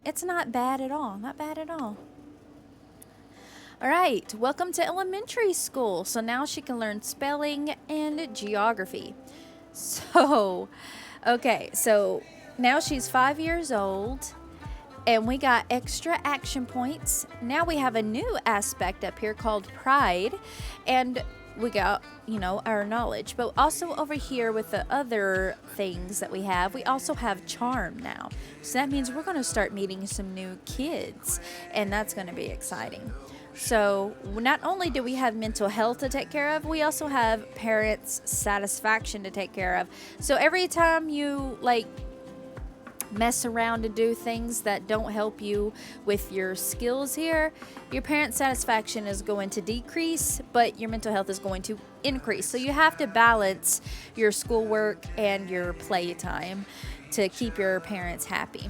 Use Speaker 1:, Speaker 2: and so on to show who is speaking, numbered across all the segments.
Speaker 1: It's not bad at all. Not bad at all. All right, welcome to elementary school. So now she can learn spelling and geography. So, okay, so now she's 5 years old and we got extra action points. Now we have a new aspect up here called pride, and we got, our knowledge. But also over here with the other things that we also have charm now. So that means we're going to start meeting some new kids, and that's going to be exciting. So, not only do we have mental health to take care of, we also have parents' satisfaction to take care of. So, every time you mess around and do things that don't help you with your skills here, your parent satisfaction is going to decrease, but your mental health is going to increase. So, you have to balance your schoolwork and your playtime to keep your parents happy.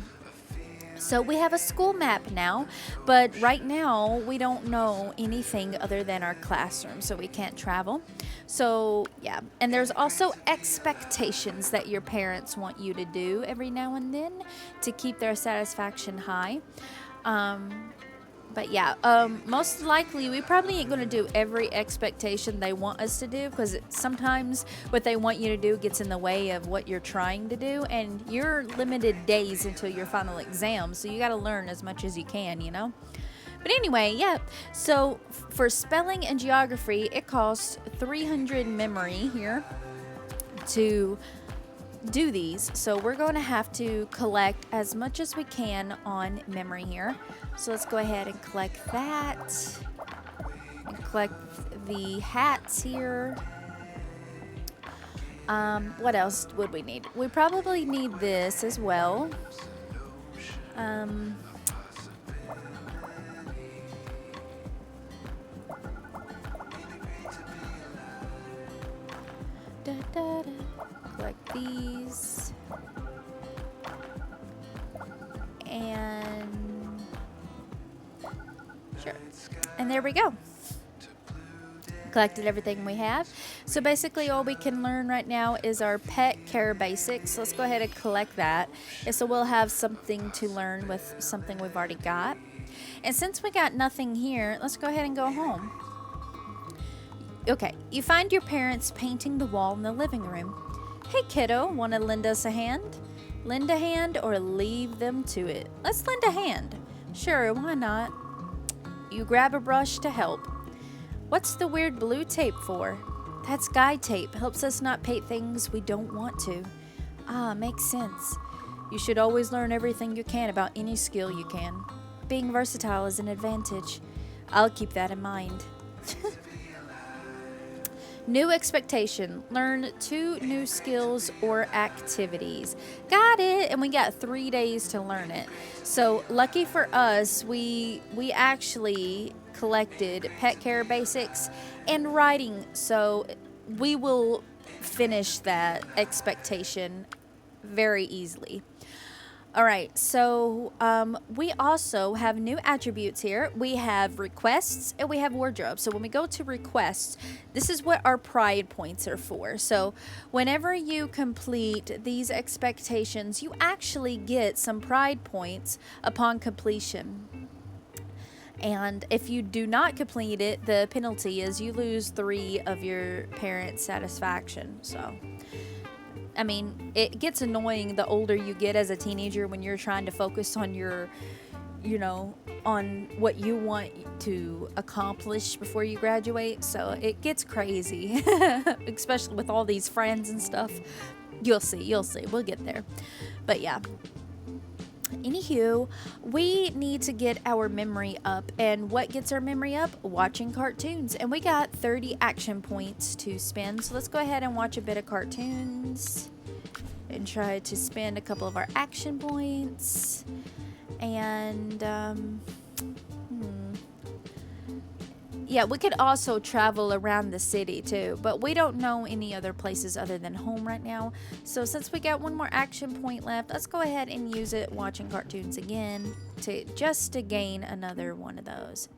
Speaker 1: So we have a school map now, but right now we don't know anything other than our classroom, so we can't travel. So, yeah, and there's also expectations that your parents want you to do every now and then to keep their satisfaction high. Um, but yeah, most likely we probably ain't gonna do every expectation they want us to do, because sometimes what they want you to do gets in the way of what you're trying to do, and you're limited days until your final exam, so you got to learn as much as you can. But anyway, yeah. So for spelling and geography, it costs 300 memory here to do these. So we're going to have to collect as much as we can on memory here. So let's go ahead and collect that. And collect the hats here. What else would we need? We probably need this as well. Um, da, da, da. Collect these. And sure. And there we go. Collected everything we have. So basically all we can learn right now is our pet care basics. So let's go ahead and collect that. And so we'll have something to learn with something we've already got. And since we got nothing here, let's go ahead and go home. Okay, you find your parents painting the wall in the living room. Hey kiddo, want to lend us a hand? Lend a hand or leave them to it? Let's lend a hand. Sure, why not? You grab a brush to help. What's the weird blue tape for? That's guide tape. Helps us not paint things we don't want to. Ah, makes sense. You should always learn everything you can about any skill you can. Being versatile is an advantage. I'll keep that in mind. New expectation. Learn 2 new skills or activities. Got it. And we got 3 days to learn it. So lucky for us, we actually collected pet care basics and writing. So we will finish that expectation very easily. All right, so we also have new attributes here. We have requests and we have wardrobe. So when we go to requests, this is what our pride points are for. So whenever you complete these expectations, you actually get some pride points upon completion. And if you do not complete it, the penalty is you lose 3 of your parents' satisfaction. So I mean, it gets annoying the older you get as a teenager when you're trying to focus on your, on what you want to accomplish before you graduate. So it gets crazy, especially with all these friends and stuff. You'll see. We'll get there. But yeah. Anywho, we need to get our memory up. And what gets our memory up? Watching cartoons. And we got 30 action points to spend. So let's go ahead and watch a bit of cartoons and try to spend a couple of our action points. And, yeah, we could also travel around the city too, but we don't know any other places other than home right now. So since we got 1 more action point left, let's go ahead and use it watching cartoons again to gain another one of those.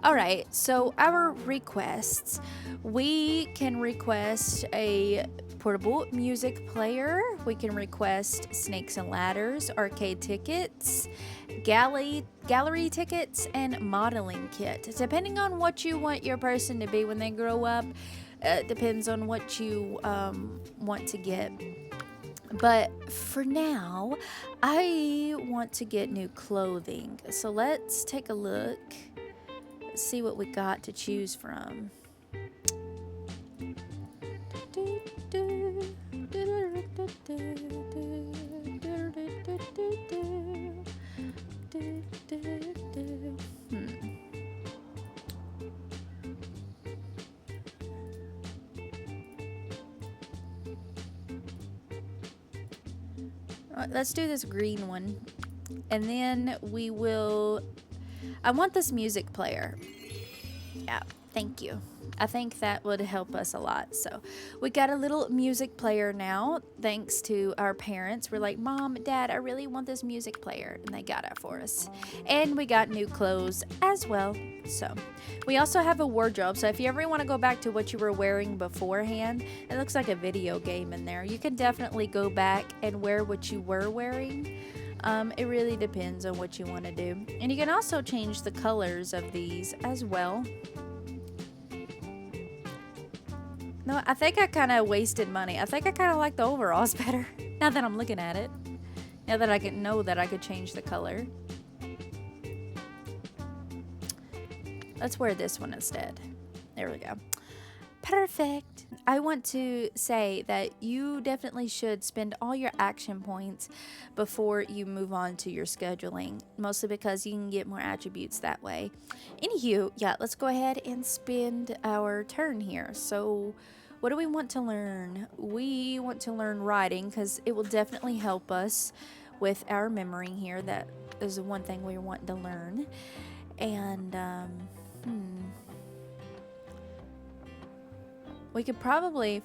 Speaker 1: All right, so our requests. We can request a portable music player. We can request snakes and ladders, arcade tickets, gallery tickets, and modeling kit. Depending on what you want your person to be when they grow up, depends on what you want to get. But for now, I want to get new clothing. So let's take a look. See what we got to choose from. Let's do this green one. And then we will... I want this music player. Yeah, thank you. I think that would help us a lot. So we got a little music player now, thanks to our parents. We're like, Mom, Dad, I really want this music player. And they got it for us. And we got new clothes as well. So we also have a wardrobe. So if you ever want to go back to what you were wearing beforehand, it looks like a video game in there. You can definitely go back and wear what you were wearing. It really depends on what you want to do. And you can also change the colors of these as well. No, I think I kind of wasted money. I think I kind of like the overalls better. Now that I'm looking at it. Now that I can know that I could change the color. Let's wear this one instead. There we go. Perfect. I want to say that you definitely should spend all your action points before you move on to your scheduling, mostly because you can get more attributes that way. Anywho, yeah, let's go ahead and spend our turn here. So what do we want to learn? We want to learn writing because it will definitely help us with our memory here. That is the one thing we want to learn. And, we could probably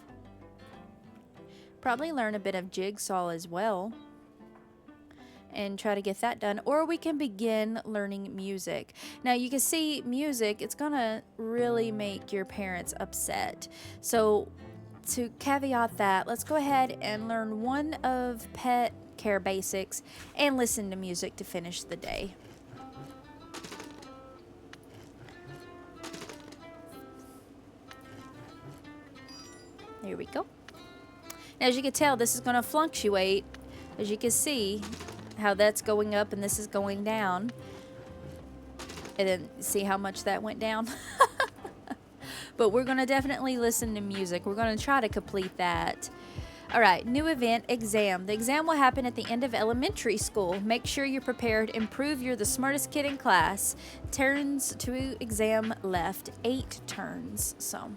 Speaker 1: learn a bit of jigsaw as well and try to get that done. Or we can begin learning music. Now you can see music, it's gonna really make your parents upset. So to caveat that, let's go ahead and learn one of pet care basics and listen to music to finish the day. Here we go. Now, as you can tell, this is going to fluctuate. As you can see, how that's going up and this is going down. And then see how much that went down? But we're going to definitely listen to music. We're going to try to complete that. All right, new event, exam. The exam will happen at the end of elementary school. Make sure you're prepared and prove you're the smartest kid in class. Turns to exam left, 8 turns. So...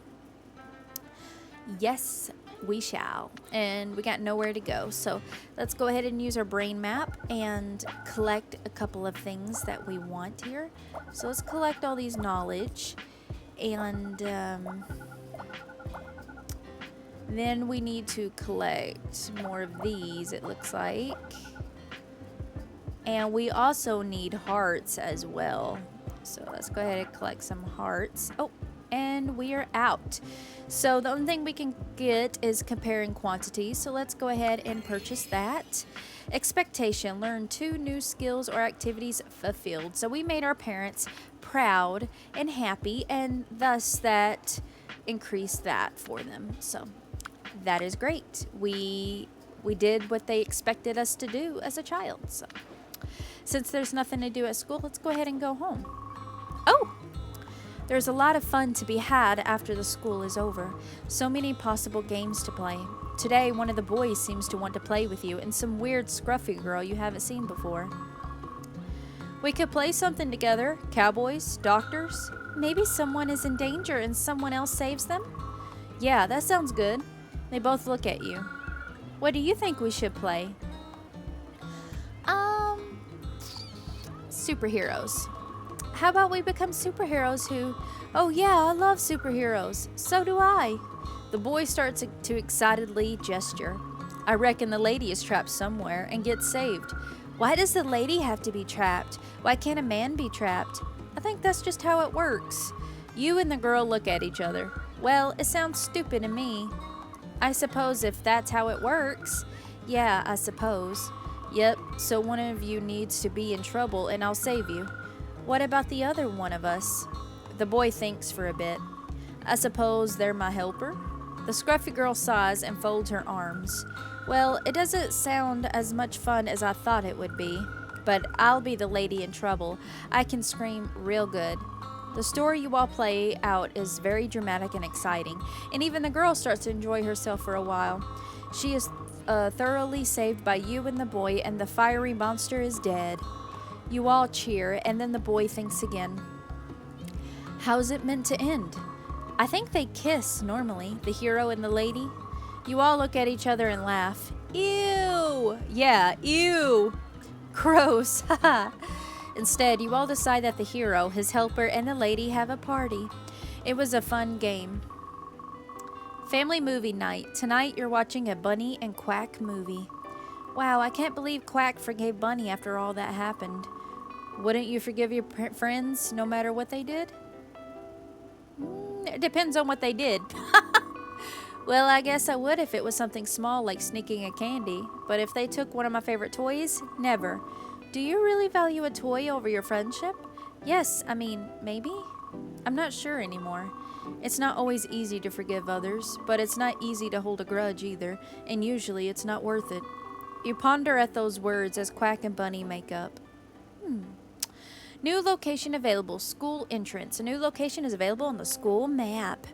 Speaker 1: yes, we shall. And we got nowhere to go. So let's go ahead and use our brain map and collect a couple of things that we want here. So let's collect all these knowledge. And then we need to collect more of these, it looks like. And we also need hearts as well. So let's go ahead and collect some hearts. Oh, and we are out. So the only thing we can get is comparing quantities. So let's go ahead and purchase that. Expectation, learn 2 new skills or activities fulfilled. So we made our parents proud and happy, and thus that increased that for them. So that is great. We did what they expected us to do as a child. So since there's nothing to do at school, let's go ahead and go home. Oh! There's a lot of fun to be had after the school is over. So many possible games to play. Today, one of the boys seems to want to play with you and some weird scruffy girl you haven't seen before. We could play something together. Cowboys, doctors. Maybe someone is in danger and someone else saves them? Yeah, that sounds good. They both look at you. What do you think we should play? Superheroes. How about we become superheroes who... Oh yeah, I love superheroes. So do I. The boy starts to excitedly gesture. I reckon the lady is trapped somewhere and gets saved. Why does the lady have to be trapped? Why can't a man be trapped? I think that's just how it works. You and the girl look at each other. Well, it sounds stupid to me. I suppose if that's how it works. Yeah, I suppose. Yep, so one of you needs to be in trouble and I'll save you. What about the other one of us? The boy thinks for a bit. I suppose they're my helper? The scruffy girl sighs and folds her arms. Well, it doesn't sound as much fun as I thought it would be, but I'll be the lady in trouble. I can scream real good. The story you all play out is very dramatic and exciting, and even the girl starts to enjoy herself for a while. She is thoroughly saved by you and the boy, and the fiery monster is dead. You all cheer, and then the boy thinks again. How's it meant to end? I think they kiss normally, the hero and the lady. You all look at each other and laugh. Ew! Yeah, ew! Gross, haha. Instead, you all decide that the hero, his helper, and the lady have a party. It was a fun game. Family movie night. Tonight you're watching a Bunny and Quack movie. Wow, I can't believe Quack forgave Bunny after all that happened. Wouldn't you forgive your friends no matter what they did? It depends on what they did. Well, I guess I would if it was something small like sneaking a candy. But if they took one of my favorite toys, never. Do you really value a toy over your friendship? Yes, I mean, maybe? I'm not sure anymore. It's not always easy to forgive others, but it's not easy to hold a grudge either, and usually it's not worth it. You ponder at those words as Quack and Bunny make up. New location available, school entrance. A new location is available on the school map.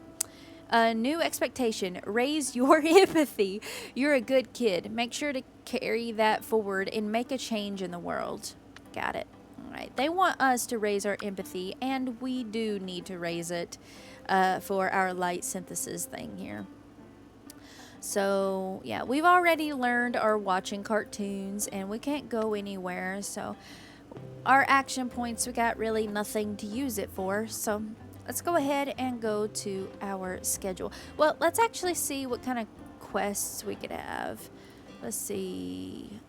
Speaker 1: A new expectation, raise your empathy. You're a good kid. Make sure to carry that forward and make a change in the world. Got it. All right. They want us to raise our empathy, and we do need to raise it for our light synthesis thing here. So, yeah, we've already learned our watching cartoons, and we can't go anywhere. So, our action points, we got really nothing to use it for. So, let's go ahead and go to our schedule. Well, let's actually see what kind of quests we could have. Let's see.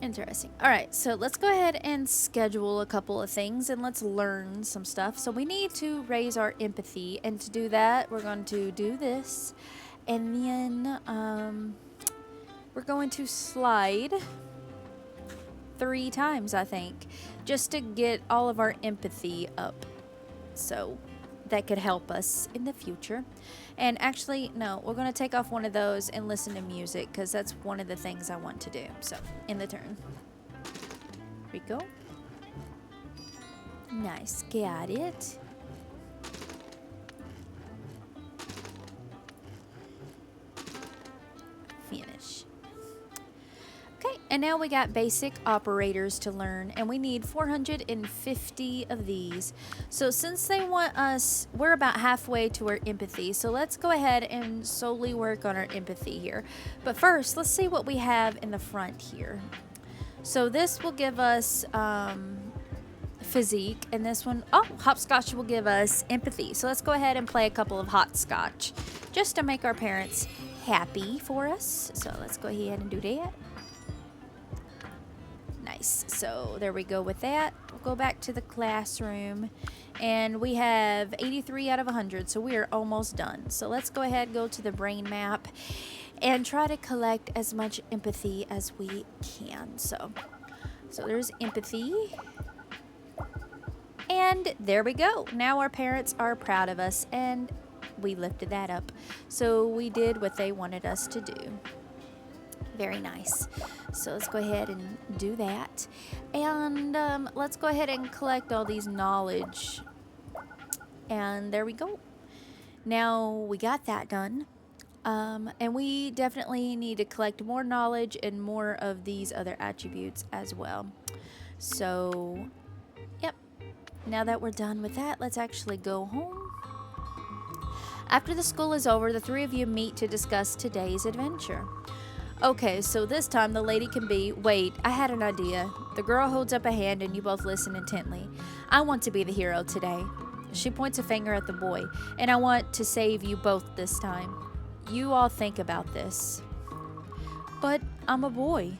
Speaker 1: Interesting. All right, so let's go ahead and schedule a couple of things and let's learn some stuff. So we need to raise our empathy, and to do that, we're going to do this, and then we're going to slide 3 times, I think, just to get all of our empathy up. So that could help us in the future. And actually, no, we're going to take off one of those and listen to music, because that's one of the things I want to do. So, in the turn. Here we go. Nice. Got it. Finish. Okay, and now we got basic operators to learn, and we need 450 of these. So since they want us, we're about halfway to our empathy, so let's go ahead and solely work on our empathy here. But first, let's see what we have in the front here. So this will give us physique, and this one, oh, hopscotch will give us empathy. So let's go ahead and play a couple of hopscotch just to make our parents happy for us. So let's go ahead and do that. Nice. So there we go with that. We'll go back to the classroom, and we have 83 out of 100, so we are almost done. So let's go ahead and go to the brain map and try to collect as much empathy as we can. So there's empathy, and there we go. Now our parents are proud of us, and we lifted that up. So we did what they wanted us to do. Very nice. So let's go ahead and do that. And let's go ahead and collect all these knowledge. And there we go. Now we got that done. And we definitely need to collect more knowledge and more of these other attributes as well. So, yep. Now that we're done with that, let's actually go home. After the school is over, the 3 of you meet to discuss today's adventure. Okay, so this time the lady can be, wait, I had an idea. The girl holds up a hand and you both listen intently. I want to be the hero today. She points a finger at the boy. And I want to save you both this time. You all think about this. But I'm a boy.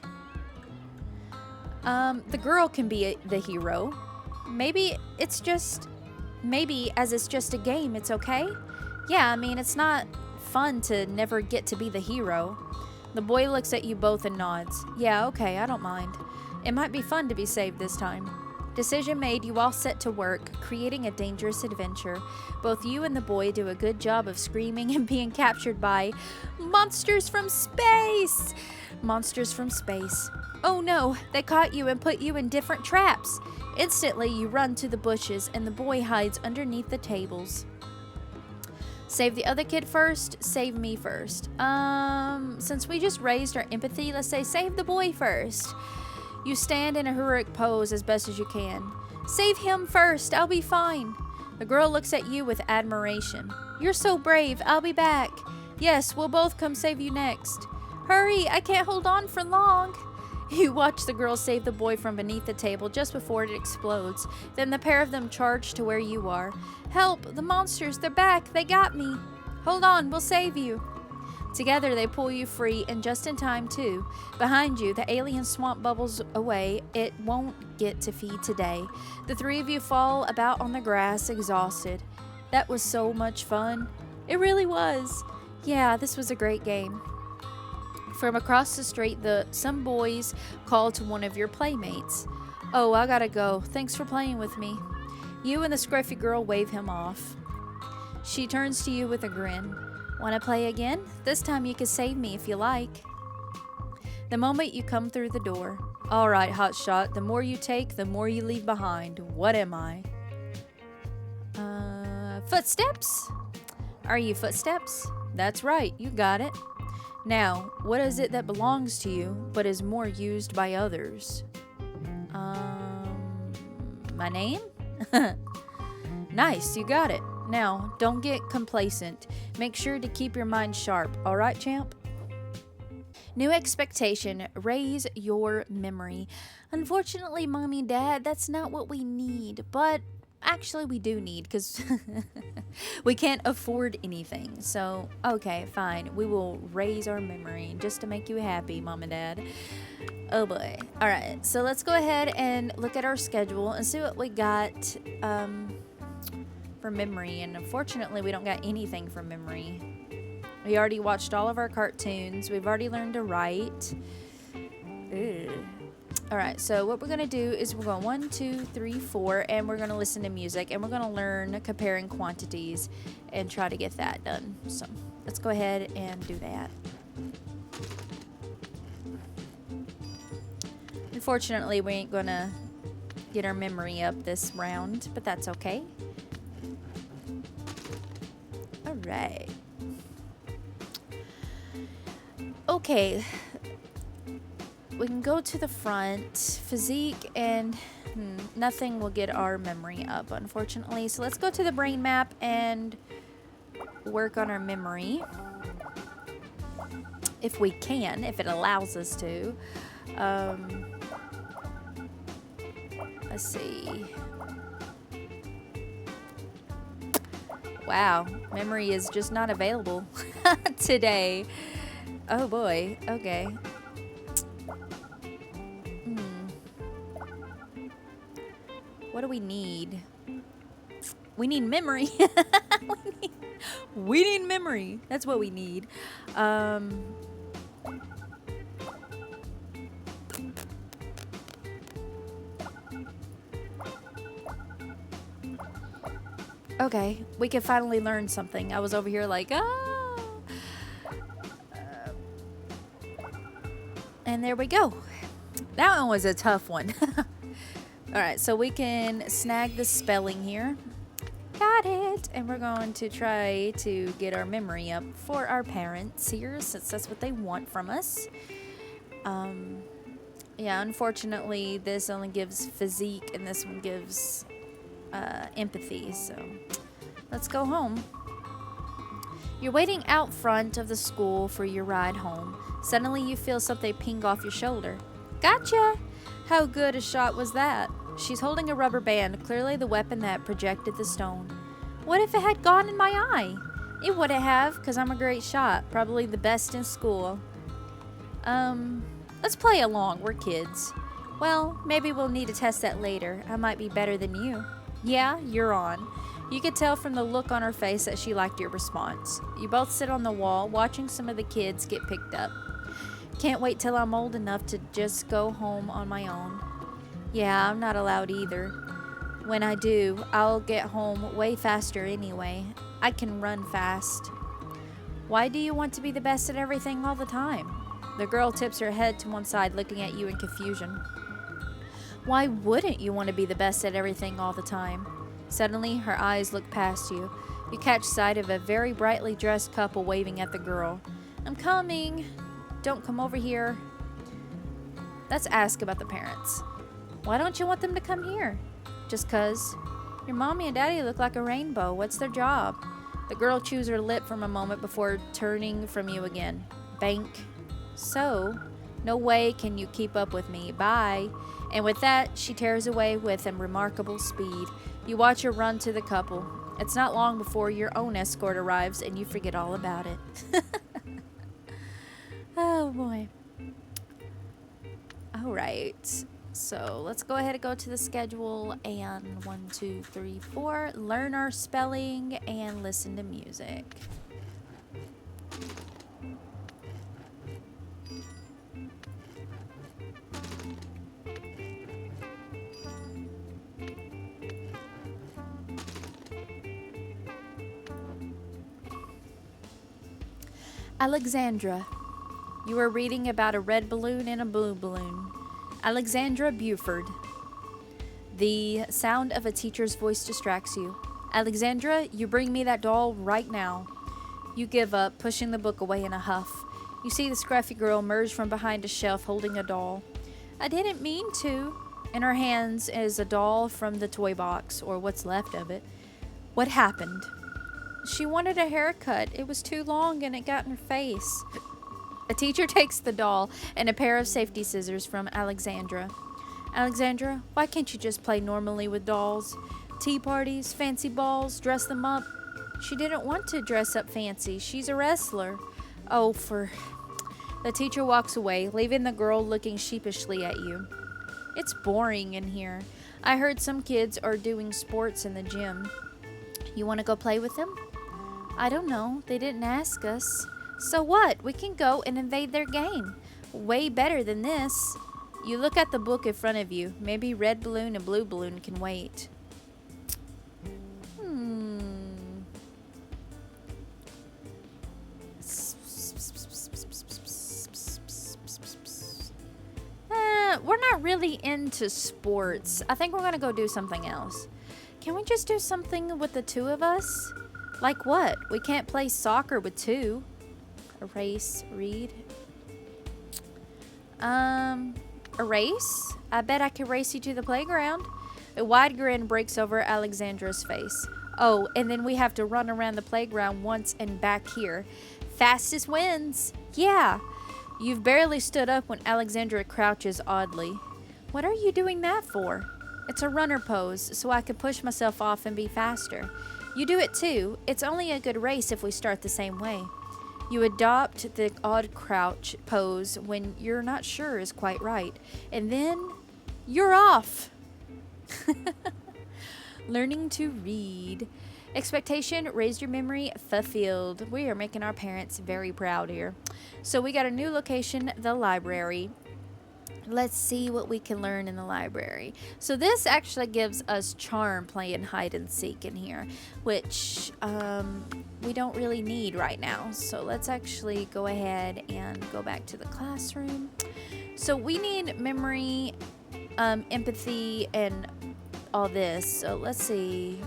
Speaker 1: The girl can be the hero. Maybe as it's just a game, it's okay? Yeah, I mean, it's not fun to never get to be the hero. The boy looks at you both and nods. Yeah, okay, I don't mind. It might be fun to be saved this time. Decision made, you all set to work, creating a dangerous adventure. Both you and the boy do a good job of screaming and being captured by monsters from space! Monsters from space. Oh no, they caught you and put you in different traps. Instantly, you run to the bushes and the boy hides underneath the tables. Save the other kid first, save me first. Since we just raised our empathy, let's say save the boy first. You stand in a heroic pose as best as you can. Save him first, I'll be fine. The girl looks at you with admiration. You're so brave, I'll be back. Yes, we'll both come save you next. Hurry, I can't hold on for long. You watch the girl save the boy from beneath the table just before it explodes. Then the pair of them charge to where you are. Help, the monsters, they're back, they got me. Hold on, we'll save you. Together they pull you free, and just in time too. Behind you, the alien swamp bubbles away. It won't get to feed today. The three of you fall about on the grass, exhausted. That was so much fun. It really was. Yeah, this was a great game. From across the street, some boys call to one of your playmates. Oh, I gotta go. Thanks for playing with me. You and the scruffy girl wave him off. She turns to you with a grin. Want to play again? This time you can save me if you like. The moment you come through the door. All right, hotshot. The more you take, the more you leave behind. What am I? Footsteps? Are you footsteps? That's right. You got it. Now, what is it that belongs to you, but is more used by others? My name? Nice, you got it. Now, don't get complacent. Make sure to keep your mind sharp, alright, champ? New expectation, raise your memory. Unfortunately, Mommy, Dad, that's not what we need, but actually we do need, because we can't afford anything. So, okay, fine. We will raise our memory just to make you happy, Mom and Dad. Oh boy. Alright, so let's go ahead and look at our schedule and see what we got for memory. And unfortunately, we don't got anything for memory. We already watched all of our cartoons. We've already learned to write. Ugh. Alright, so what we're going to do is we're going 1, 2, 3, 4, and we're going to listen to music, and we're going to learn comparing quantities and try to get that done. So let's go ahead and do that. Unfortunately, we ain't going to get our memory up this round, but that's okay. Alright. Okay. We can go to the front. Physique and nothing will get our memory up, unfortunately. So let's go to the brain map and work on our memory. If we can, if it allows us to. Let's see. Wow, memory is just not available today. Oh boy, okay. What do we need? We need memory. we need memory. That's what we need. Okay, we can finally learn something. I was over here like, ah. And there we go. That one was a tough one. Alright, so we can snag the spelling here. Got it! And we're going to try to get our memory up for our parents here, since that's what they want from us. Yeah, unfortunately, this only gives physique, and this one gives empathy, so let's go home. You're waiting out front of the school for your ride home. Suddenly, you feel something ping off your shoulder. Gotcha! How good a shot was that? She's holding a rubber band, clearly the weapon that projected the stone. What if it had gone in my eye? It wouldn't have, because I'm a great shot. Probably the best in school. Let's play along. We're kids. Well, maybe we'll need to test that later. I might be better than you. Yeah, you're on. You could tell from the look on her face that she liked your response. You both sit on the wall, watching some of the kids get picked up. Can't wait till I'm old enough to just go home on my own. Yeah, I'm not allowed either. When I do, I'll get home way faster anyway. I can run fast. Why do you want to be the best at everything all the time? The girl tips her head to one side, looking at you in confusion. Why wouldn't you want to be the best at everything all the time? Suddenly, her eyes look past you. You catch sight of a very brightly dressed couple waving at the girl. I'm coming. Don't come over here. Let's ask about the parents. Why don't you want them to come here? Just 'cause. Your mommy and daddy look like a rainbow. What's their job? The girl chews her lip for a moment before turning from you again. Bank. So, no way can you keep up with me. Bye. And with that, she tears away with remarkable speed. You watch her run to the couple. It's not long before your own escort arrives and you forget all about it. Oh boy. All right. So let's go ahead and go to the schedule and 1, 2, 3, 4. Learn our spelling and listen to music. Alexandra. You are reading about a red balloon and a blue balloon. Alexandra Buford. The sound of a teacher's voice distracts you. Alexandra, you bring me that doll right now. You give up, pushing the book away in a huff. You see the scruffy girl emerge from behind a shelf holding a doll. I didn't mean to. In her hands is a doll from the toy box, or what's left of it. What happened? She wanted a haircut. It was too long and it got in her face. A teacher takes the doll and a pair of safety scissors from Alexandra. Alexandra, why can't you just play normally with dolls? Tea parties, fancy balls, dress them up. She didn't want to dress up fancy. She's a wrestler. Oh, for... The teacher walks away, leaving the girl looking sheepishly at you. It's boring in here. I heard some kids are doing sports in the gym. You want to go play with them? I don't know. They didn't ask us. So what? We can go and invade their game. Way better than this. You look at the book in front of you. Maybe red balloon and blue balloon can wait. We're not really into sports. I think we're gonna go do something else. Can we just do something with the two of us? Like what? We can't play soccer with two. Erase, read. Erase? I bet I can race you to the playground. A wide grin breaks over Alexandra's face. Oh, and then we have to run around the playground once and back here. Fastest wins. Yeah. You've barely stood up when Alexandra crouches oddly. What are you doing that for? It's a runner pose, so I can push myself off and be faster. You do it too. It's only a good race if we start the same way. You adopt the odd crouch pose when you're not sure is quite right. And then you're off. Learning to read. Expectation, raised your memory, fulfilled. We are making our parents very proud here. So we got a new location, the library. Let's see what we can learn in the library. So this actually gives us charm playing hide and seek in here, which we don't really need right now. So let's actually go ahead and go back to the classroom. So we need memory, empathy, and all this. So let's see.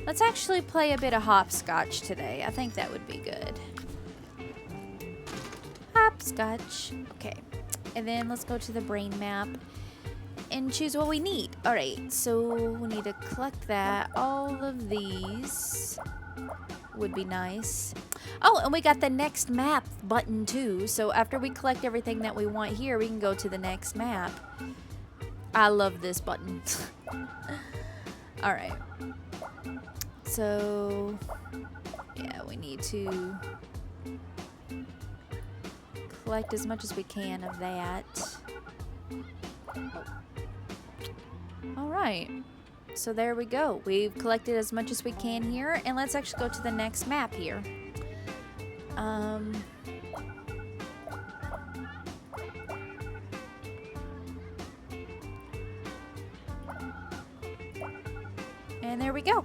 Speaker 1: Let's actually play a bit of hopscotch today. I think that would be good. Hopscotch. Okay. And then let's go to the brain map and choose what we need. All right, so we need to collect that. All of these would be nice. Oh, and we got the next map button too. So after we collect everything that we want here, we can go to the next map. I love this button. All right. So, yeah, we need to collect as much as we can of that. All right. So there we go. We've collected as much as we can here, and let's actually go to the next map here. And there we go.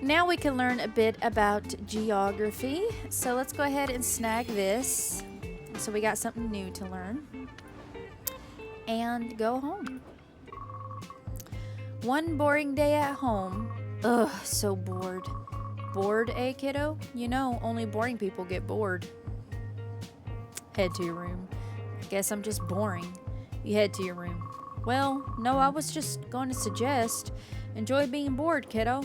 Speaker 1: Now we can learn a bit about geography. So let's go ahead and snag this. So we got something new to learn. And go home. One boring day at home. Ugh, so bored. Bored, eh, kiddo? You know, only boring people get bored. Head to your room. Guess I'm just boring. You head to your room. Well, no, I was just going to suggest, enjoy being bored, kiddo.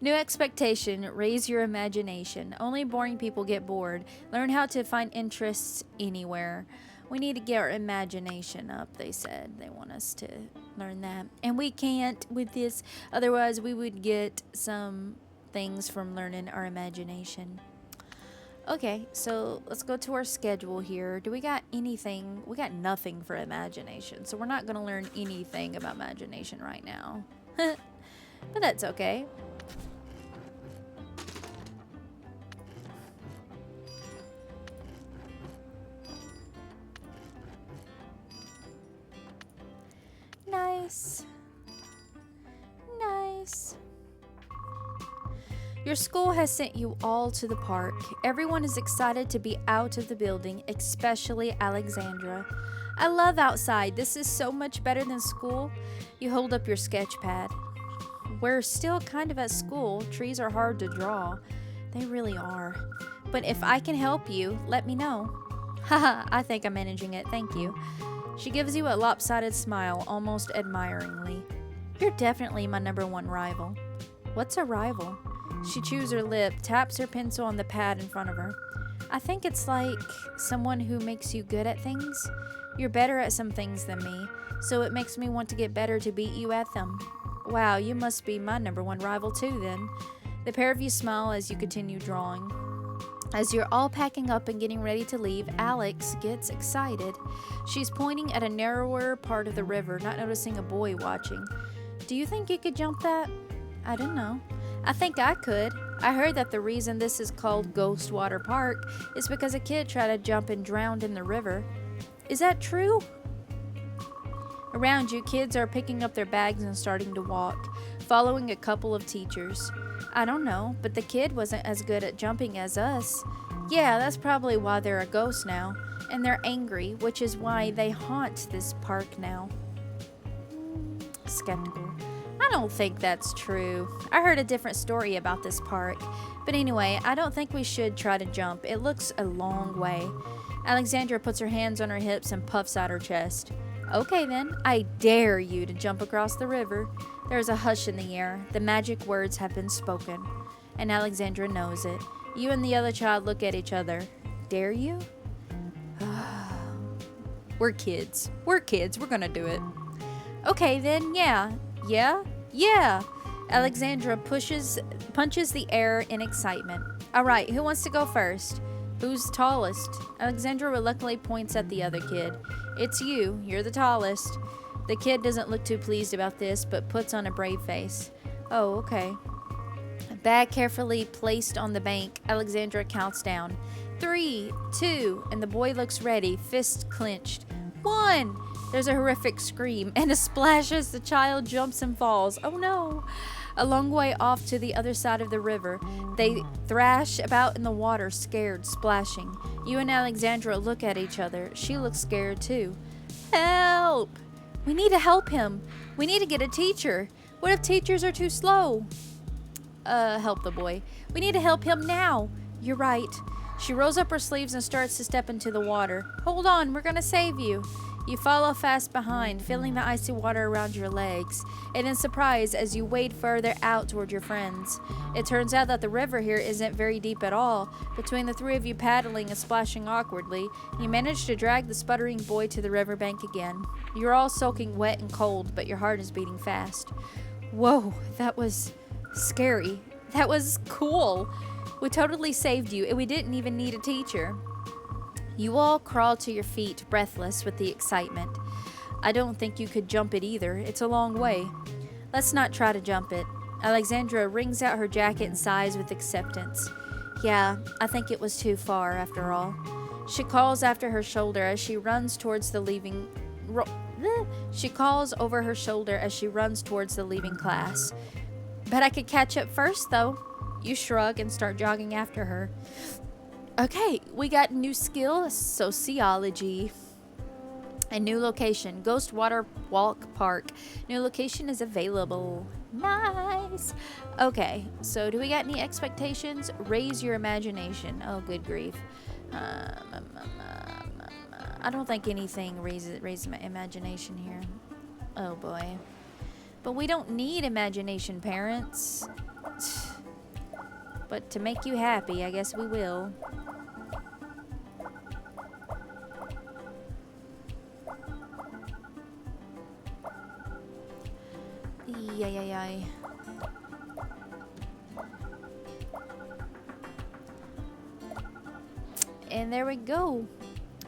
Speaker 1: New expectation, raise your imagination. Only boring people get bored. Learn how to find interests anywhere. We need to get our imagination up, they said. They want us to learn that. And we can't with this. Otherwise, we would get some things from learning our imagination. Okay, so let's go to our schedule here. Do we got anything? We got nothing for imagination. So we're not going to learn anything about imagination right now. But that's okay. Nice. Nice. Your school has sent you all to the park. Everyone is excited to be out of the building, especially Alexandra. I love outside. This is so much better than school. You hold up your sketch pad. We're still kind of at school. Trees are hard to draw. They really are. But if I can help you, let me know. Haha, I think I'm managing it. Thank you. She gives you a lopsided smile, almost admiringly. You're definitely my #1 rival. What's a rival? She chews her lip, taps her pencil on the pad in front of her. I think it's like someone who makes you good at things. You're better at some things than me, so it makes me want to get better to beat you at them. Wow, you must be my #1 rival too then. The pair of you smile as you continue drawing. As you're all packing up and getting ready to leave, Alex gets excited. She's pointing at a narrower part of the river, not noticing a boy watching. Do you think you could jump that? I don't know. I think I could. I heard that the reason this is called Ghost Water Park is because a kid tried to jump and drowned in the river. Is that true? Around you, kids are picking up their bags and starting to walk, following a couple of teachers. I don't know, but the kid wasn't as good at jumping as us. Yeah, that's probably why they're a ghost now. And they're angry, which is why they haunt this park now. Skeptical. I don't think that's true. I heard a different story about this park. But anyway, I don't think we should try to jump. It looks a long way. Alexandra puts her hands on her hips and puffs out her chest. Okay then, I dare you to jump across the river. There's a hush in the air. The magic words have been spoken. And Alexandra knows it. You and the other child look at each other. Dare you? We're kids. We're kids. We're gonna do it. Okay then, yeah. Yeah? Yeah! Alexandra punches the air in excitement. Alright, who wants to go first? Who's tallest? Alexandra reluctantly points at the other kid. It's you. You're the tallest. The kid doesn't look too pleased about this, but puts on a brave face. Oh, okay. Bag carefully placed on the bank, Alexandra counts down. 3, 2, and the boy looks ready, fists clenched. 1! There's a horrific scream and a splash as the child jumps and falls. Oh no! A long way off to the other side of the river, they thrash about in the water, scared, splashing. You and Alexandra look at each other. She looks scared too. Help! We need to help him. We need to get a teacher. What if teachers are too slow? Help the boy. We need to help him now. You're right. She rolls up her sleeves and starts to step into the water. Hold on, we're gonna save you. You follow fast behind, feeling the icy water around your legs, and in surprise as you wade further out toward your friends. It turns out that the river here isn't very deep at all. Between the three of you paddling and splashing awkwardly, you manage to drag the sputtering boy to the riverbank again. You're all soaking wet and cold, but your heart is beating fast. Whoa, that was scary. That was cool. We totally saved you, and we didn't even need a teacher. You all crawl to your feet, breathless with the excitement. I don't think you could jump it either. It's a long way. Let's not try to jump it. Alexandra wrings out her jacket and sighs with acceptance. Yeah, I think it was too far after all. She calls after her shoulder as she runs towards the leaving... She calls over her shoulder as she runs towards the leaving class. Bet I could catch up first, though. You shrug and start jogging after her. Okay, we got new skill, sociology. A new location, Ghost Water Walk Park. New location is available. Nice. Okay, so do we got any expectations? Raise your imagination. Oh, good grief. I don't think anything raises my imagination here. Oh boy. But we don't need imagination, parents. But to make you happy, I guess we will. Yay. And there we go.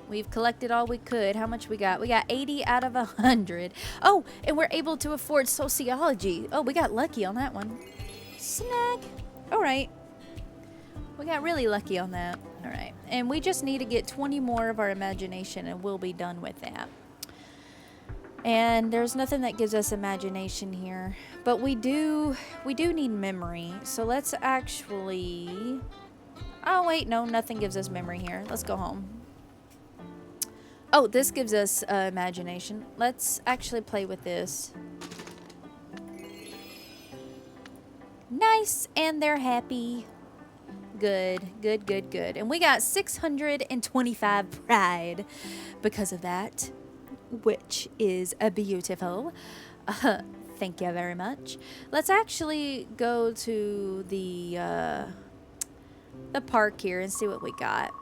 Speaker 1: We've collected all we could. How much we got? We got 80 out of 100. Oh, and we're able to afford sociology. Oh, we got lucky on that one. Snag. All right. We got really lucky on that. All right. And we just need to get 20 more of our imagination and we'll be done with that. And there's nothing that gives us imagination here. But we do need memory. So let's actually... Oh, wait. No, nothing gives us memory here. Let's go home. Oh, this gives us imagination. Let's actually play with this. Nice. And they're happy. Good. And we got 625 pride because of that, which is beautiful. Thank you very much. Let's actually go to the park here and see what we got.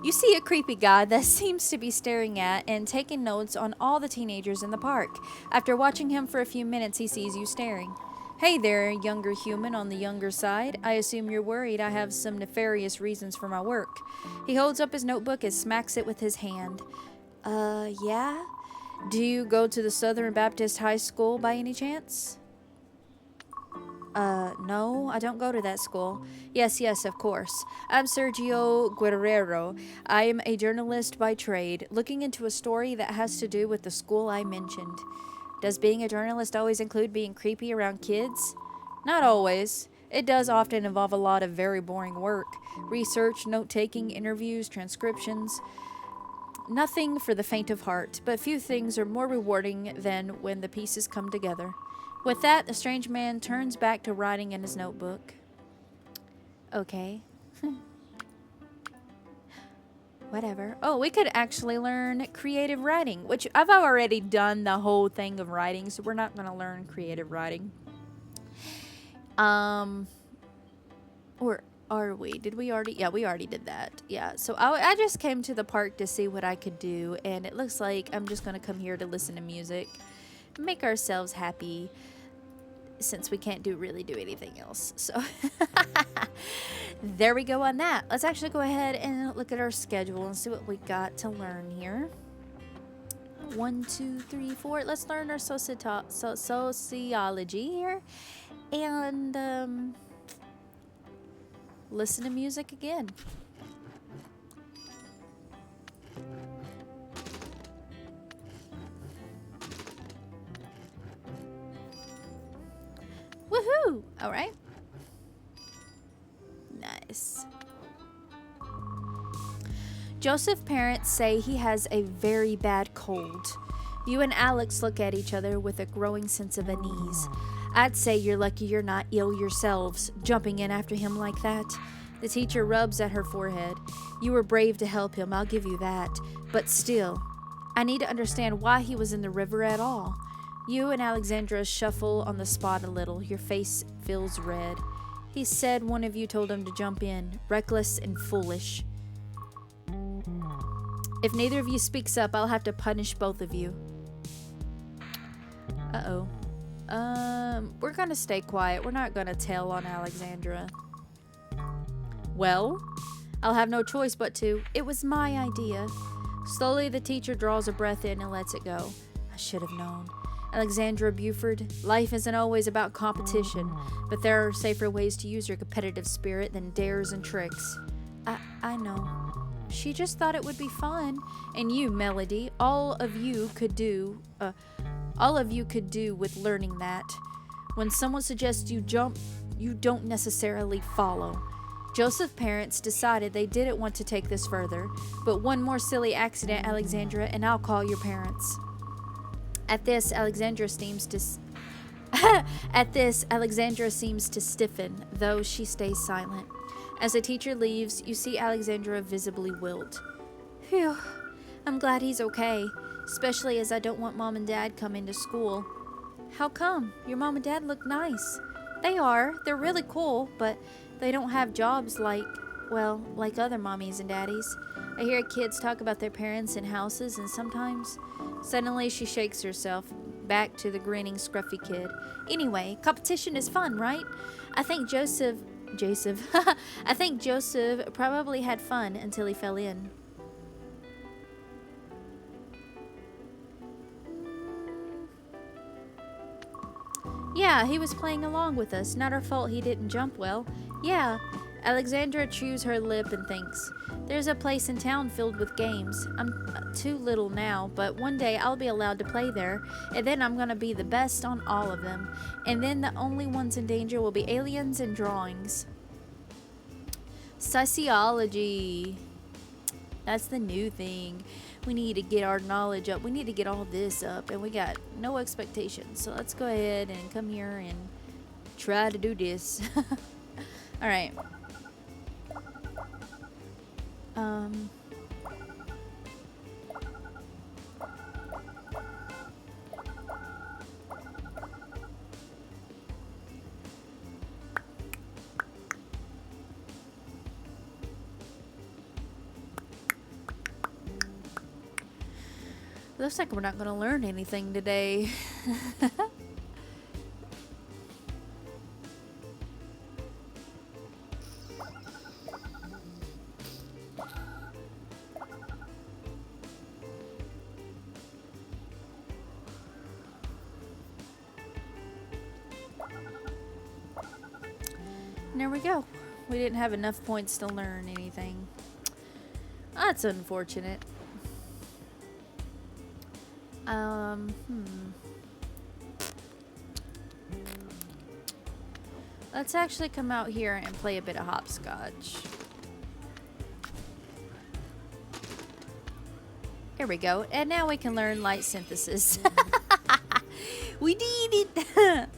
Speaker 1: You see a creepy guy that seems to be staring at and taking notes on all the teenagers in the park. After watching him for a few minutes, he sees you staring. Hey there, younger human on the younger side. I assume you're worried I have some nefarious reasons for my work. He holds up his notebook and smacks it with his hand. Yeah? Do you go to the Southern Baptist High School by any chance? No, I don't go to that school. Yes, of course. I'm Sergio Guerrero. I am a journalist by trade, looking into a story that has to do with the school I mentioned. Does being a journalist always include being creepy around kids? Not always. It does often involve a lot of very boring work. Research, note-taking, interviews, transcriptions. Nothing for the faint of heart, but few things are more rewarding than when the pieces come together. With that, the strange man turns back to writing in his notebook. Okay. Whatever. Oh, we could actually learn creative writing, which I've already done the whole thing of writing, so we're not going to learn creative writing. Or are we? Did we already? Yeah, we already did that. Yeah, so I just came to the park to see what I could do, and it looks like I'm just going to come here to listen to music, make ourselves happy, since we can't really do anything else. So there we go on that. Let's actually go ahead and look at our schedule and see what we got to learn here. 1, 2, 3, 4. Let's learn our sociology here. And listen to music again. Woohoo! All right. Nice. Joseph's parents say he has a very bad cold. You and Alex look at each other with a growing sense of unease. I'd say you're lucky you're not ill yourselves, jumping in after him like that. The teacher rubs at her forehead. You were brave to help him, I'll give you that. But still, I need to understand why he was in the river at all. You and Alexandra shuffle on the spot a little. Your face feels red. He said one of you told him to jump in. Reckless and foolish. If neither of you speaks up, I'll have to punish both of you. Uh-oh. We're gonna stay quiet. We're not gonna tell on Alexandra. Well, I'll have no choice but to. It was my idea. Slowly, the teacher draws a breath in and lets it go. I should have known. Alexandra Buford, life isn't always about competition, but there are safer ways to use your competitive spirit than dares and tricks. I know. She just thought it would be fun. And you, Melody, all of you could do with learning that. When someone suggests you jump, you don't necessarily follow. Joseph's parents decided they didn't want to take this further, but one more silly accident, Alexandra, and I'll call your parents. At this, Alexandra seems to stiffen, though she stays silent. As the teacher leaves, you see Alexandra visibly wilt. Phew, I'm glad he's okay, especially as I don't want Mom and Dad coming to school. How come? Your Mom and Dad look nice. They are. They're really cool, but they don't have jobs like other mommies and daddies. I hear kids talk about their parents in houses, and sometimes... Suddenly, she shakes herself back to the grinning, scruffy kid. Anyway, competition is fun, right? I think Joseph probably had fun until he fell in. Yeah, he was playing along with us. Not our fault he didn't jump well. Yeah. Alexandra chews her lip and thinks. There's a place in town filled with games. I'm too little now, but one day I'll be allowed to play there, and then I'm gonna be the best on all of them. And then the only ones in danger will be aliens and drawings. Sociology. That's the new thing. We need to get our knowledge up. We need to get all this up, and we got no expectations. So let's go ahead and come here and try to do this. All right. Looks like we're not going to learn anything today. There we go. We didn't have enough points to learn anything. That's unfortunate. Let's actually come out here and play a bit of hopscotch. Here we go. And now we can learn light synthesis. We did it!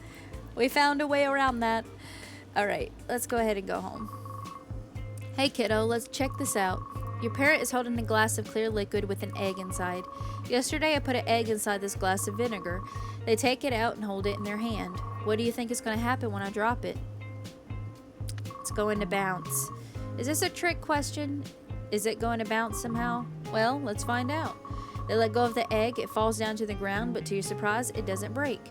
Speaker 1: We found a way around that. Alright, let's go ahead and go home. Hey kiddo, let's check this out. Your parent is holding a glass of clear liquid with an egg inside. Yesterday I put an egg inside this glass of vinegar. They take it out and hold it in their hand. What do you think is going to happen when I drop it? It's going to bounce. Is this a trick question? Is it going to bounce somehow? Well, let's find out. They let go of the egg, it falls down to the ground, but to your surprise, it doesn't break.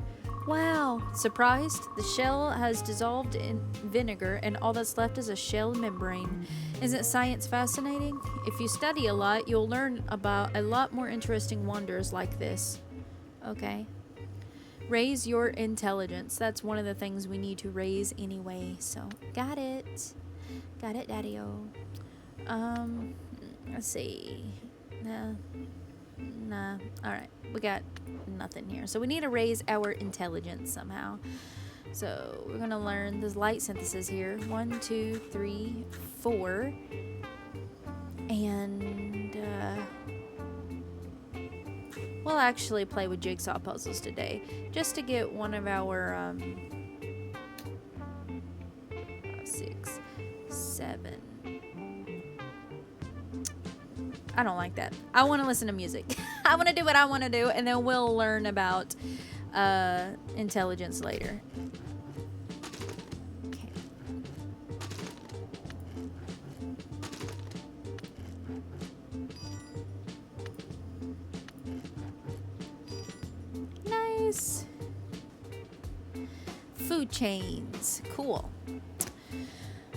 Speaker 1: Wow! Surprised? The shell has dissolved in vinegar and all that's left is a shell membrane. Isn't science fascinating? If you study a lot, you'll learn about a lot more interesting wonders like this. Okay. Raise your intelligence. That's one of the things we need to raise anyway. So, got it. Got it, Daddy-o. Let's see. Nah. Alright. We got nothing here. So we need to raise our intelligence somehow. So we're going to learn this light synthesis here. 1, 2, 3, 4. And we'll actually play with jigsaw puzzles today. Just to get one of our 6, 7. I don't like that. I want to listen to music. I want to do what I want to do, and then we'll learn about intelligence later. Okay. Nice. Food chains. Cool.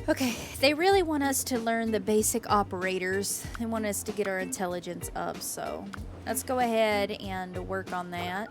Speaker 1: Okay, they really want us to learn the basic operators. They want us to get our intelligence up, so let's go ahead and work on that.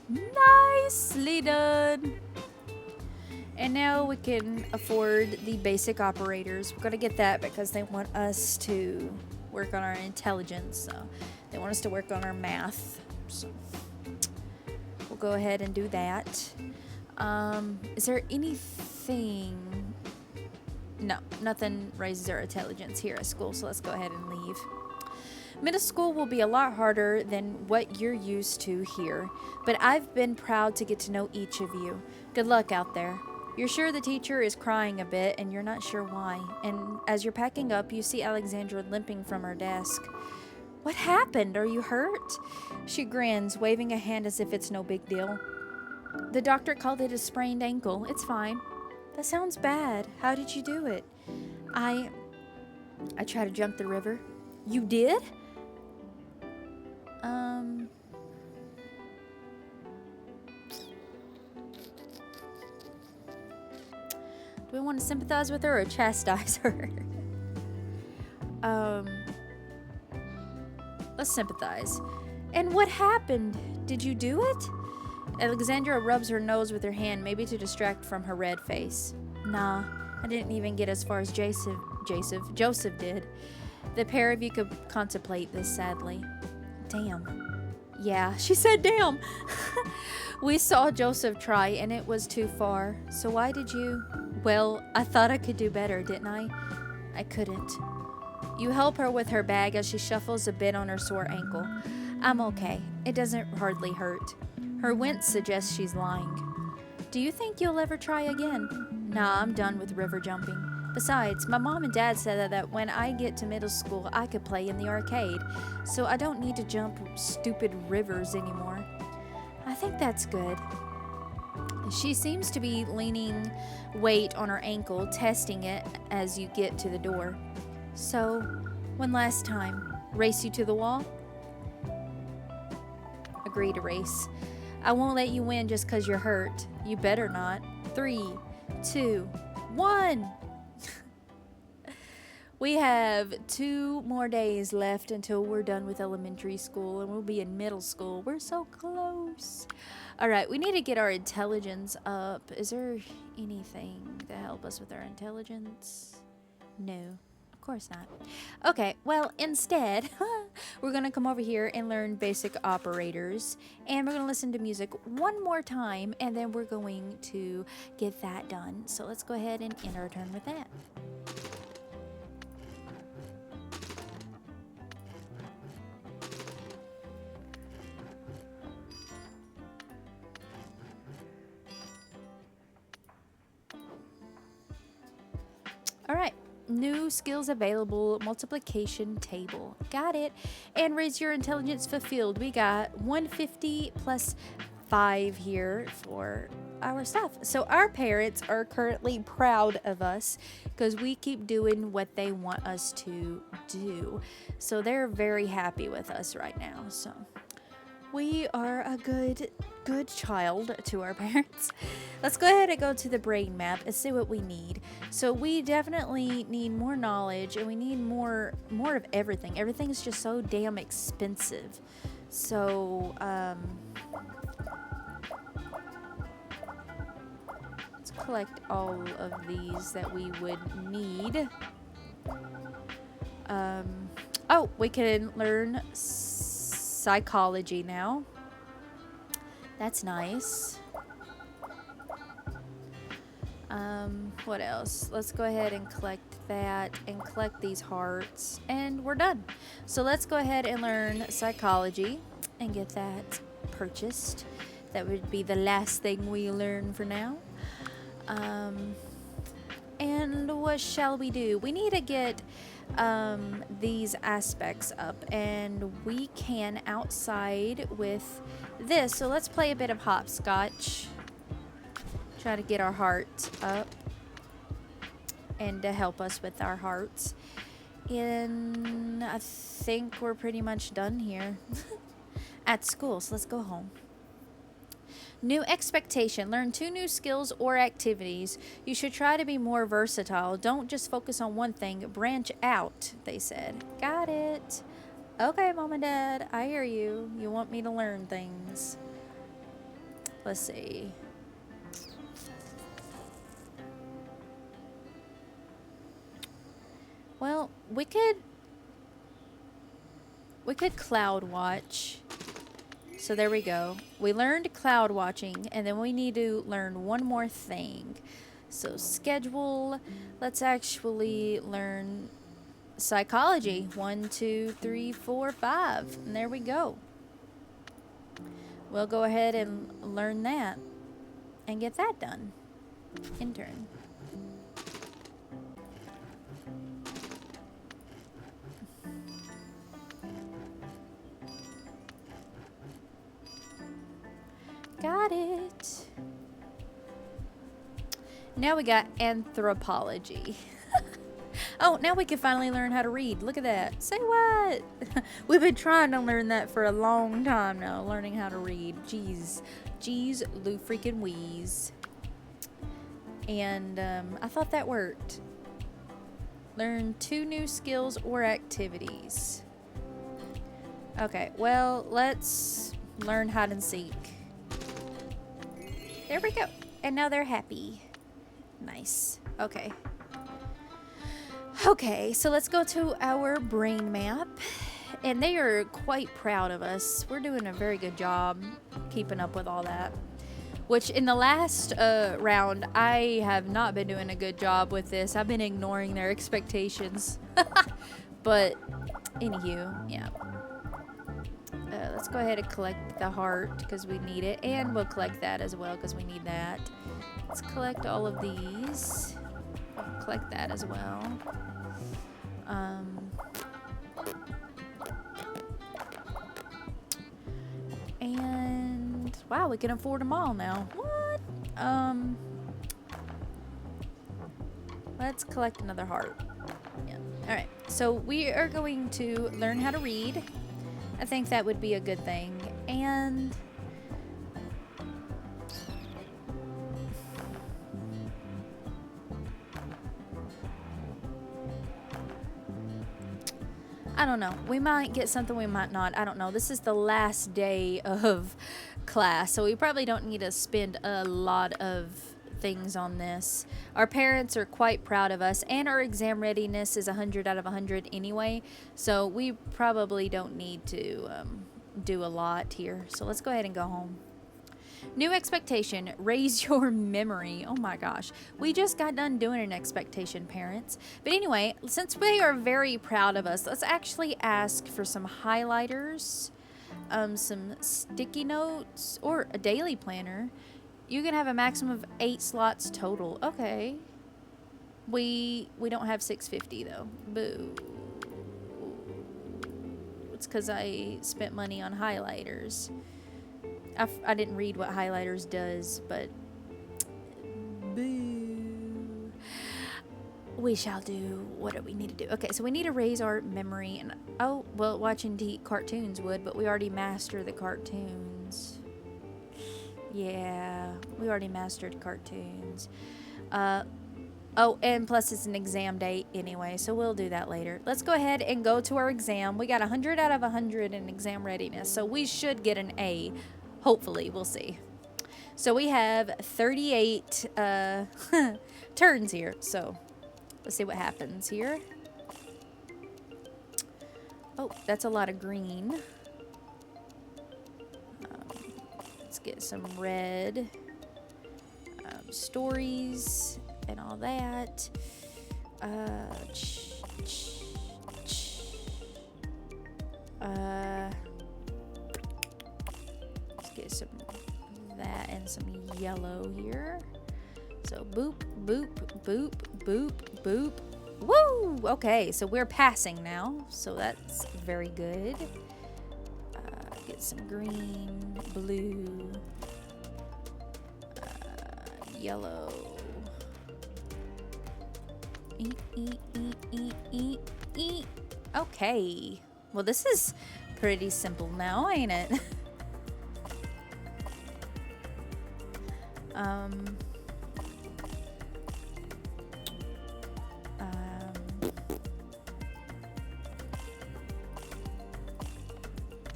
Speaker 1: Nicely done. And now we can afford the basic operators. We're gonna get that because they want us to work on our intelligence. So they want us to work on our math. So we'll go ahead and do that. Is there anything? No, nothing raises our intelligence here at school. So let's go ahead and leave. Middle school will be a lot harder than what you're used to here, but I've been proud to get to know each of you. Good luck out there. You're sure the teacher is crying a bit and you're not sure why. And as you're packing up, you see Alexandra limping from her desk. What happened? Are you hurt? She grins, waving a hand as if it's no big deal. The doctor called it a sprained ankle. It's fine. That sounds bad. How did you do it? I tried to jump the river. You did? Do we want to sympathize with her or chastise her? Let's sympathize. And what happened? Did you do it? Alexandra rubs her nose with her hand, maybe to distract from her red face. Nah, I didn't even get as far as Joseph did. The pair of you could contemplate this sadly. Damn. Yeah, she said damn. We saw Joseph try and it was too far. So why did you? Well, I thought I could do better, didn't I? I couldn't. You help her with her bag as she shuffles a bit on her sore ankle. I'm okay. It doesn't hardly hurt. Her wince suggests she's lying. Do you think you'll ever try again? Nah, I'm done with river jumping. Besides, my mom and dad said that when I get to middle school, I could play in the arcade, so I don't need to jump stupid rivers anymore. I think that's good. She seems to be leaning weight on her ankle, testing it as you get to the door. So, one last time. Race you to the wall? Agree to race. I won't let you win just because you're hurt. You better not. 3, 2, 1. We have 2 more days left until we're done with elementary school and we'll be in middle school. We're so close. All right, we need to get our intelligence up. Is there anything to help us with our intelligence? No, of course not. Okay, well, instead, we're going to come over here and learn basic operators. And we're going to listen to music one more time, and then we're going to get that done. So let's go ahead and end our turn with that. All right, new skills available, multiplication table. Got it. And raise your intelligence fulfilled. We got 150 plus 5 here for our stuff. So our parents are currently proud of us because we keep doing what they want us to do. So they're very happy with us right now. So we are a good child to our parents. Let's go ahead and go to the brain map and see what we need. So we definitely need more knowledge and we need more of everything. Everything's just so damn expensive. So collect all of these that we would need. Oh, we can learn psychology now. That's nice. What else? Let's go ahead and collect that and collect these hearts, and we're done. So let's go ahead and learn psychology and get that purchased. That would be the last thing we learn for now. And what shall we do? We need to get these aspects up, and we can outside with this. So let's play a bit of hopscotch. Try to get our hearts up and to help us with our hearts. And I think we're pretty much done here at school, so let's go home. New expectation. Learn 2 new skills or activities. You should try to be more versatile. Don't just focus on one thing. Branch out, they said. Got it. Okay, Mom and Dad, I hear you. You want me to learn things. Let's see. Well, we could cloud watch. So there we go. We learned cloud watching, and then we need to learn one more thing. So schedule. Let's actually learn psychology. 1, 2, 3, 4, 5. And there we go. We'll go ahead and learn that and get that done. Intern. Got it. Now we got anthropology. Oh, now we can finally learn how to read. Look at that. Say what? We've been trying to learn that for a long time now, learning how to read. Jeez. Jeez, Lou freaking wheeze. And I thought that worked. Learn 2 new skills or activities. Okay, well, let's learn hide and seek. There we go. And now they're happy. Nice. Okay. Okay, so let's go to our brain map. And they are quite proud of us. We're doing a very good job keeping up with all that. Which in the last round, I have not been doing a good job with this. I've been ignoring their expectations. But, anywho, yeah. Let's go ahead and collect the heart because we need it. And we'll collect that as well because we need that. Let's collect all of these. I'll collect that as well. And wow, we can afford them all now. What? Let's collect another heart. Yeah. All right. So we are going to learn how to read. I think that would be a good thing. And I don't know. We might get something, we might not. I don't know. This is the last day of class, so we probably don't need to spend a lot of things on this. Our parents are quite proud of us, and our exam readiness is 100 out of 100 anyway, so we probably don't need to do a lot here. So let's go ahead and go home. New expectation, raise your memory. Oh my gosh. We just got done doing an expectation, parents. But anyway, since they are very proud of us, let's actually ask for some highlighters, some sticky notes, or a daily planner. You can have a maximum of 8 slots total. Okay. We don't have 650 though. Boo. It's because I spent money on highlighters. I didn't read what highlighters does, but boo. We shall do what do we need to do. Okay, so we need to raise our memory. And oh, well, watching cartoons would, but we already mastered the cartoons. Yeah, we already mastered cartoons. Oh, and plus it's an exam day anyway, so we'll do that later. Let's go ahead and go to our exam. We got 100 out of 100 in exam readiness, so we should get an A. Hopefully, we'll see. So we have 38 turns here. So let's see what happens here. Oh, that's a lot of green. Let's get some red. Stories and all that. Let's get some of that and some yellow here. So boop, boop, boop, boop, boop. Woo! Okay, so we're passing now, so that's very good. Get some green, blue, yellow. Okay. Well, this is pretty simple now, ain't it?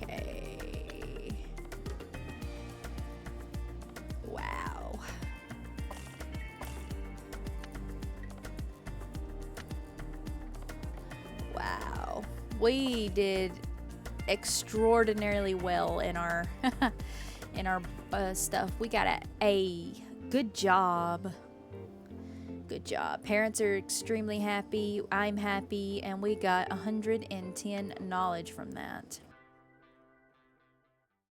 Speaker 1: Okay. Wow. Wow. We did extraordinarily well in our in our stuff. We got an A. Good job. Good job. Parents are extremely happy. I'm happy, and we got 110 knowledge from that.